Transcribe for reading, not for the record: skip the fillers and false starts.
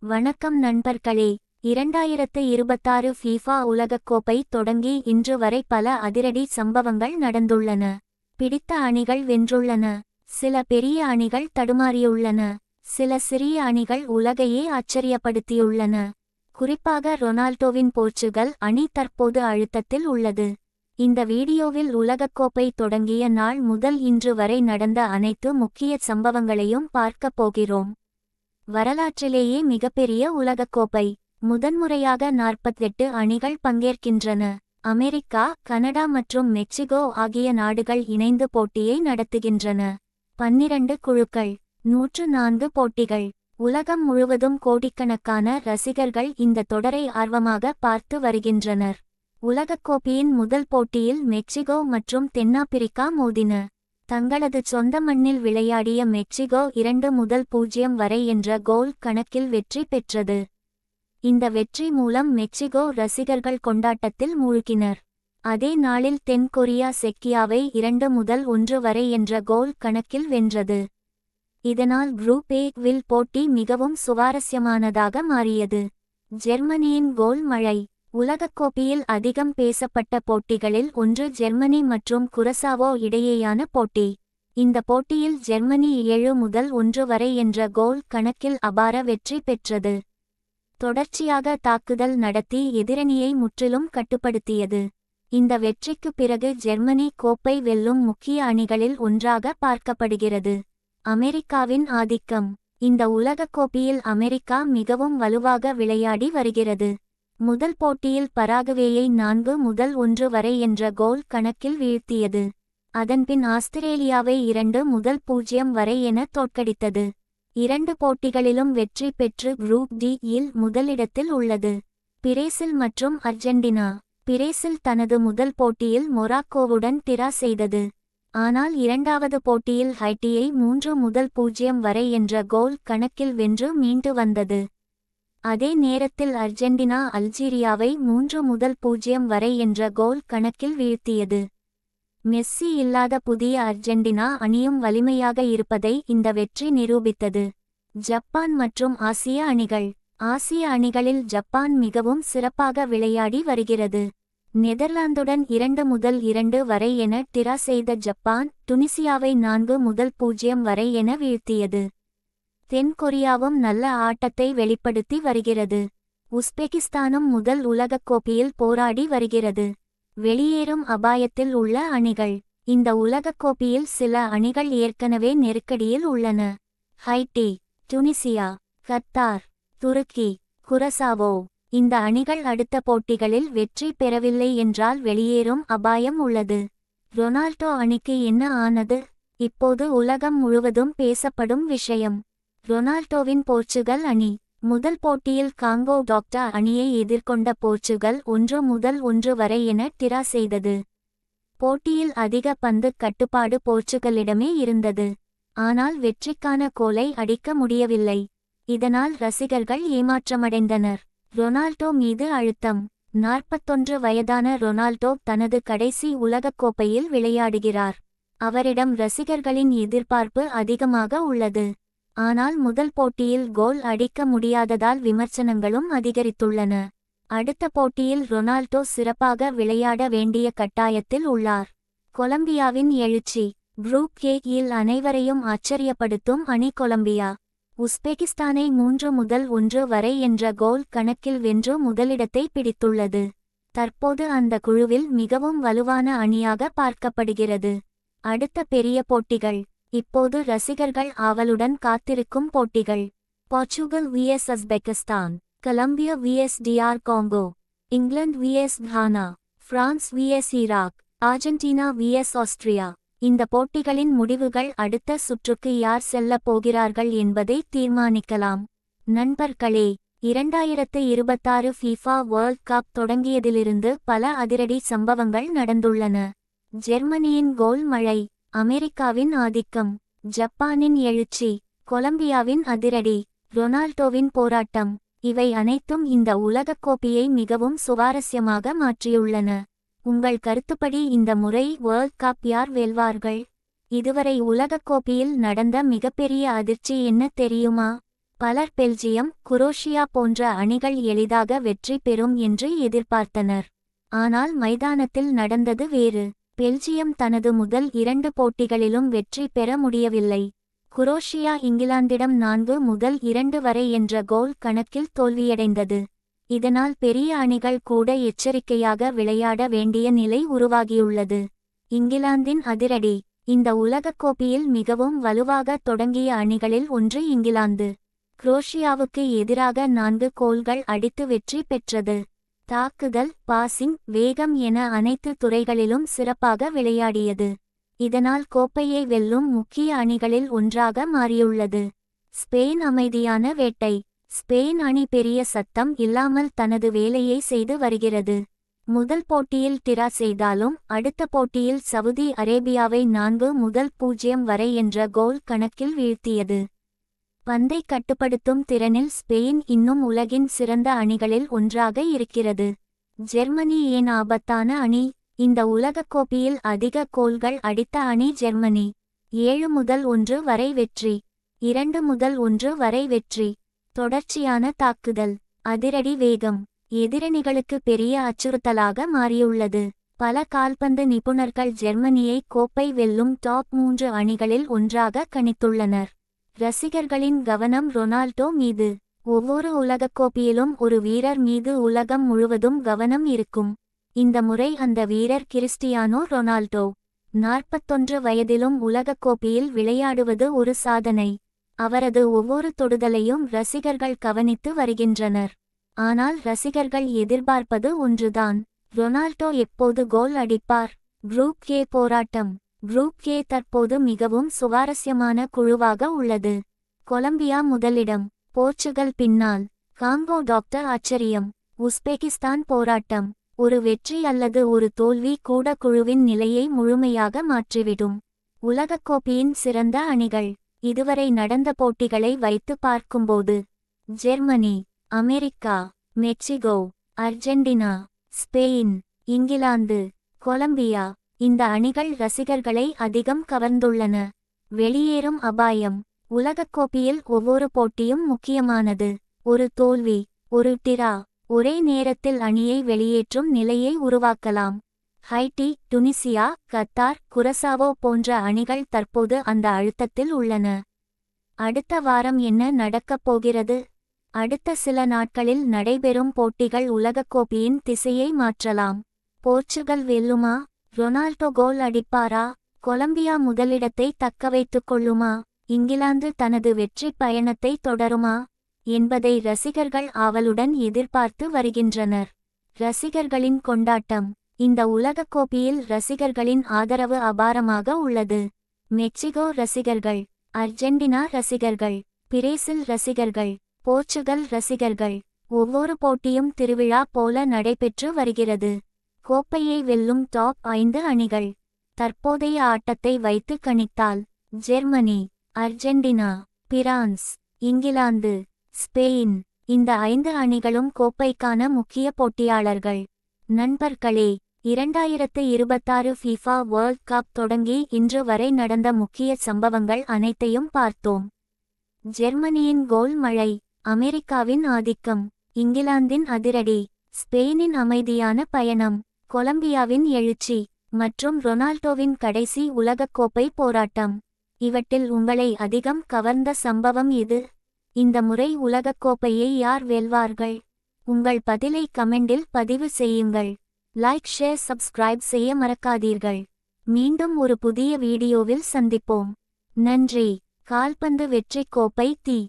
வணக்கம் நண்பர்களே. 2026 ஃபீஃபா உலகக்கோப்பை தொடங்கி இன்று வரை பல அதிரடி சம்பவங்கள் நடந்துள்ளன. பிடித்த அணிகள் வென்றுள்ளன. சில பெரிய அணிகள் தடுமாறியுள்ளன. சில சிறிய அணிகள் உலகையே ஆச்சரியப்படுத்தியுள்ளன. குறிப்பாக ரொனால்டோவின் போர்ச்சுகல் அணி தற்போது அழுத்தத்தில் உள்ளது. இந்த வீடியோவில் உலகக்கோப்பை தொடங்கிய நாள் முதல் இன்று வரை நடந்த அனைத்து முக்கிய சம்பவங்களையும் பார்க்கப் போகிறோம். வரலாற்றிலேயே மிகப்பெரிய உலகக்கோப்பை. முதன்முறையாக 48 அணிகள் பங்கேற்கின்றன. அமெரிக்கா, கனடா மற்றும் மெக்சிகோ ஆகிய நாடுகள் இணைந்து போட்டியை நடத்துகின்றன. 12 குழுக்கள், 104 போட்டிகள். உலகம் முழுவதும் கோடிக்கணக்கான ரசிகர்கள் இந்த தொடரை ஆர்வமாக பார்த்து வருகின்றனர். உலகக்கோப்பையின் முதல் போட்டியில் மெக்சிகோ மற்றும் தென்னாப்பிரிக்கா மோதின. தங்களது சொந்த மண்ணில் விளையாடிய மெக்சிகோ 2-0 வரை என்ற கோல் கணக்கில் வெற்றி பெற்றது. இந்த வெற்றி மூலம் மெக்சிகோ ரசிகர்கள் கொண்டாட்டத்தில் மூழ்கினர். அதே நாளில் தென் கொரியா செக்கியாவை 2-1 வரை என்ற கோல் கணக்கில் வென்றது. இதனால் குரூப் ஏ-வில் போட்டி மிகவும் சுவாரஸ்யமானதாக மாறியது. ஜெர்மனியின் கோல் மழை. உலகக்கோப்பையில் அதிகம் பேசப்பட்ட போட்டிகளில் ஒன்று ஜெர்மனி மற்றும் குரசாவோ இடையேயான போட்டி. இந்த போட்டியில் ஜெர்மனி 7-1 வரை என்ற கோல் கணக்கில் அபார வெற்றி பெற்றது. தொடர்ச்சியாக தாக்குதல் நடத்தி எதிரணியை முற்றிலும் கட்டுப்படுத்தியது. இந்த வெற்றிக்கு பிறகு ஜெர்மனி கோப்பை வெல்லும் முக்கிய அணிகளில் ஒன்றாக பார்க்கப்படுகிறது. அமெரிக்காவின் ஆதிக்கம். இந்த உலகக்கோப்பையில் அமெரிக்கா மிகவும் வலுவாக விளையாடி வருகிறது. முதல் போட்டியில் பராகுவேயை 4-1 வரை என்ற கோல் கணக்கில் வீழ்த்தியது. அதன்பின் ஆஸ்திரேலியாவை 2-0 வரை என தோற்கடித்தது. 2 போட்டிகளிலும் வெற்றி பெற்று குரூப் டி-யில் முதலிடத்தில் உள்ளது. பிரேசில் மற்றும் அர்ஜென்டினா. பிரேசில் தனது முதல் போட்டியில் மொராக்கோவுடன் டிரா செய்தது. ஆனால் இரண்டாவது போட்டியில் ஹைட்டியை 3-0 வரை என்ற கோல் கணக்கில் வென்று மீண்டு வந்தது. அதே நேரத்தில் அர்ஜென்டினா அல்ஜீரியாவை 3-0 வரை என்ற கோல் கணக்கில் வீழ்த்தியது. மெஸ்ஸி இல்லாத புதிய அர்ஜென்டினா அணியும் வலிமையாக இருப்பதை இந்த வெற்றி நிரூபித்தது. ஜப்பான் மற்றும் ஆசிய அணிகள். ஆசிய அணிகளில் ஜப்பான் மிகவும் சிறப்பாக விளையாடி வருகிறது. நெதர்லாந்துடன் 2-2 வரை என டிரா செய்த ஜப்பான் டுனிசியாவை 4-0 வரை என வீழ்த்தியது. தென் கொரியாவும் நல்ல ஆட்டத்தை வெளிப்படுத்தி வருகிறது. உஸ்பெகிஸ்தானும் முதல் உலகக்கோப்பையில் போராடி வருகிறது. வெளியேறும் அபாயத்தில் உள்ள அணிகள். இந்த உலகக்கோப்பையில் சில அணிகள் ஏற்கனவே நெருக்கடியில் உள்ளன. ஹைட்டி, டுனிசியா, கத்தார், துருக்கி, குரசாவோ. இந்த அணிகள் அடுத்த போட்டிகளில் வெற்றி பெறவில்லை என்றால் வெளியேறும் அபாயம் உள்ளது. ரொனால்டோ அணிக்கு என்ன ஆனது? இப்போது உலகம் முழுவதும் பேசப்படும் விஷயம். ரொனால்டோவின் போர்ச்சுகல் அணி. முதல் போட்டியில் காங்கோ டாக்டா அணியை எதிர்கொண்ட போர்ச்சுகல் 1-1 வரை என டிரா செய்தது. போட்டியில் அதிக பந்து கட்டுப்பாடு போர்ச்சுகலிடமே இருந்தது. ஆனால் வெற்றிக்கான கோலை அடிக்க முடியவில்லை. இதனால் ரசிகர்கள் ஏமாற்றமடைந்தனர். ரொனால்டோ மீது அழுத்தம். 41 வயதான ரொனால்டோ தனது கடைசி உலகக்கோப்பையில் விளையாடுகிறார். அவரிடம் ரசிகர்களின் எதிர்பார்ப்பு அதிகமாக உள்ளது. ஆனால் முதல் போட்டியில் கோல் அடிக்க முடியாததால் விமர்சனங்களும் அதிகரித்துள்ளன. அடுத்த போட்டியில் ரொனால்டோ சிறப்பாக விளையாட வேண்டிய கட்டாயத்தில் உள்ளார். கொலம்பியாவின் எழுச்சி. குரூப் ஏ-யில் அனைவரையும் ஆச்சரியப்படுத்தும் அணி கொலம்பியா. உஸ்பெகிஸ்தானை 3-1 வரை என்ற கோல் கணக்கில் வென்று முதலிடத்தை பிடித்துள்ளது. தற்போது அந்த குழுவில் மிகவும் வலுவான அணியாக பார்க்கப்படுகிறது. அடுத்த பெரிய போட்டிகள். இப்போது ரசிகர்கள் ஆவலுடன் காத்திருக்கும் போட்டிகள். Portugal vs Uzbekistan, Colombia vs DR Congo, England vs Ghana, France vs Iraq, Argentina vs Austria. இந்த போட்டிகளின் முடிவுகள் அடுத்த சுற்றுக்கு யார் செல்லப் போகிறார்கள் என்பதை தீர்மானிக்கலாம். நண்பர்களே, 2026 ஃபீஃபா வேர்ல்ட் கப் தொடங்கியதிலிருந்து பல அதிரடி சம்பவங்கள் நடந்துள்ளன. ஜெர்மனியின் கோல் மழை, அமெரிக்காவின் ஆதிக்கம், ஜப்பானின் எழுச்சி, கொலம்பியாவின் அதிரடி, ரொனால்டோவின் போராட்டம். இவை அனைத்தும் இந்த உலகக்கோப்பையை மிகவும் சுவாரஸ்யமாக மாற்றியுள்ளன. உங்கள் கருத்துப்படி இந்த முறை வேர்ல்ட் கப் யார் வெல்வார்கள்? இதுவரை உலகக்கோப்பையில் நடந்த மிகப்பெரிய அதிர்ச்சி என்ன தெரியுமா? பலர் பெல்ஜியம், குரோஷியா போன்ற அணிகள் எளிதாக வெற்றி பெறும் என்று எதிர்பார்த்தனர். ஆனால் மைதானத்தில் நடந்தது வேறு. பெல்ஜியம் தனது முதல் 2 போட்டிகளிலும் வெற்றி பெற முடியவில்லை. குரோஷியா இங்கிலாந்திடம் 4-2 வரை என்ற கோல் கணக்கில் தோல்வியடைந்தது. இதனால் பெரிய அணிகள் கூட எச்சரிக்கையாக விளையாட வேண்டிய நிலை உருவாகியுள்ளது. இங்கிலாந்தின் அதிரடி. இந்த உலகக்கோப்பையில் மிகவும் வலுவாக தொடங்கிய அணிகளில் ஒன்று இங்கிலாந்து. குரோஷியாவுக்கு எதிராக 4 கோல்கள் அடித்து வெற்றி பெற்றது. தாக்குதல், பாசிங், வேகம் என அனைத்து துறைகளிலும் சிறப்பாக விளையாடியது. இதனால் கோப்பையை வெல்லும் முக்கிய அணிகளில் ஒன்றாக மாறியுள்ளது. ஸ்பெயின் அமைதியான வேட்டை. ஸ்பெயின் அணி பெரிய சத்தம் இல்லாமல் தனது வேலையை செய்து வருகிறது. முதல் போட்டியில் டிரா செய்தாலும் அடுத்த போட்டியில் சவுதி அரேபியாவை 4-0 வரை என்ற கோல் கணக்கில் வீழ்த்தியது. பந்தை கட்டுப்படுத்தும் திறனில் ஸ்பெயின் இன்னும் உலகின் சிறந்த அணிகளில் ஒன்றாக இருக்கிறது. ஜெர்மனி ஏன் ஆபத்தான அணி? இந்த உலகக்கோப்பையில் அதிக கோல்கள் அடித்த அணி ஜெர்மனி. 7-1 வரை வெற்றி, 2-1 வரை வெற்றி. தொடர்ச்சியான தாக்குதல், அதிரடி வேகம் எதிரணிகளுக்கு பெரிய அச்சுறுத்தலாக மாறியுள்ளது. பல கால்பந்து நிபுணர்கள் ஜெர்மனியை கோப்பை வெல்லும் டாப் 3 அணிகளில் ஒன்றாக கணித்துள்ளனர். ரசிகர்களின் கவனம் ரொனால்டோ மீது. ஒவ்வொரு உலகக்கோப்பையிலும் ஒரு வீரர் மீது உலகம் முழுவதும் கவனம் இருக்கும். இந்த முறை அந்த வீரர் கிறிஸ்டியானோ ரொனால்டோ. 41 வயதிலும் உலகக்கோப்பையில் விளையாடுவது ஒரு சாதனை. அவரது ஒவ்வொரு தொடுதலையும் ரசிகர்கள் கவனித்து வருகின்றனர். ஆனால் ரசிகர்கள் எதிர்பார்ப்பது ஒன்றுதான். ரொனால்டோ எப்போது கோல் அடிப்பார்? குரூப் கே போராட்டம். குரூப் கே தற்போது மிகவும் சுவாரஸ்யமான குழுவாக உள்ளது. கொலம்பியா முதலிடம், போர்ச்சுகல் பின்னால், காங்கோ டாக்டர் ஆச்சரியம், உஸ்பெகிஸ்தான் போராட்டம். ஒரு வெற்றி அல்லது ஒரு தோல்வி கூட குழுவின் நிலையை முழுமையாக மாற்றிவிடும். உலகக்கோப்பையின் சிறந்த அணிகள். இதுவரை நடந்த போட்டிகளை வைத்து பார்க்கும்போது Germany, America, Mexico, Argentina, Spain, England, Colombia. இந்த அணிகள் ரசிகர்களை அதிகம் கவர்ந்துள்ளன. வெளியேறும் அபாயம். உலகக்கோப்பையில் ஒவ்வொரு போட்டியும் முக்கியமானது. ஒரு தோல்வி, ஒரு டிரா ஒரே நேரத்தில் அணியை வெளியேற்றும் நிலையை உருவாக்கலாம். ஹைட்டி, டுனிசியா, கத்தார், குரசாவோ போன்ற அணிகள் தற்போது அந்த அழுத்தத்தில் உள்ளன. அடுத்த வாரம் என்ன நடக்கப் போகிறது? அடுத்த சில நாட்களில் நடைபெறும் போட்டிகள் உலகக்கோப்பையின் திசையை மாற்றலாம். போர்ச்சுகல் வெல்லுமா? ரொனால்டோ கோல் அடிப்பாரா? கொலம்பியா முதலிடத்தை தக்கவைத்துக் கொள்ளுமா? இங்கிலாந்து தனது வெற்றி பயணத்தை தொடருமா என்பதை ரசிகர்கள் ஆவலுடன் எதிர்பார்த்து வருகின்றனர். ரசிகர்களின் கொண்டாட்டம். இந்த உலகக்கோப்பையில் ரசிகர்களின் ஆதரவு அபாரமாக உள்ளது. மெக்சிகோ ரசிகர்கள், அர்ஜென்டினா ரசிகர்கள், பிரேசில் ரசிகர்கள், போர்ச்சுகல் ரசிகர்கள். ஒவ்வொரு போட்டியும் திருவிழா போல நடைபெற்று வருகிறது. கோப்பையை வெல்லும் டாப் 5 அணிகள். தற்போதைய ஆட்டத்தை வைத்து கணித்தால் Germany, Argentina, France, England, Spain. இந்த 5 அணிகளும் கோப்பைக்கான முக்கிய போட்டியாளர்கள். நண்பர்களே, 2026 FIFA வேர்ல்ட் கப் தொடங்கி இன்று வரை நடந்த முக்கிய சம்பவங்கள் அனைத்தையும் பார்த்தோம். ஜெர்மனியின் கோல் மழை, அமெரிக்காவின் ஆதிக்கம், இங்கிலாந்தின் அதிரடி, ஸ்பெயினின் அமைதியான பயணம், கொலம்பியாவின் எழுச்சி மற்றும் ரொனால்டோவின் கடைசி உலகக்கோப்பை போராட்டம். இவற்றில் உங்களை அதிகம் கவர்ந்த சம்பவம் எது? இந்த முறை உலகக்கோப்பையை யார் வெல்வார்கள்? உங்கள் பதிலை கமெண்டில் பதிவு செய்யுங்கள். லைக், ஷேர், சப்ஸ்கிரைப் செய்ய மறக்காதீர்கள். மீண்டும் ஒரு புதிய வீடியோவில் சந்திப்போம். நன்றி. கால்பந்து வெற்றி கோப்பை தி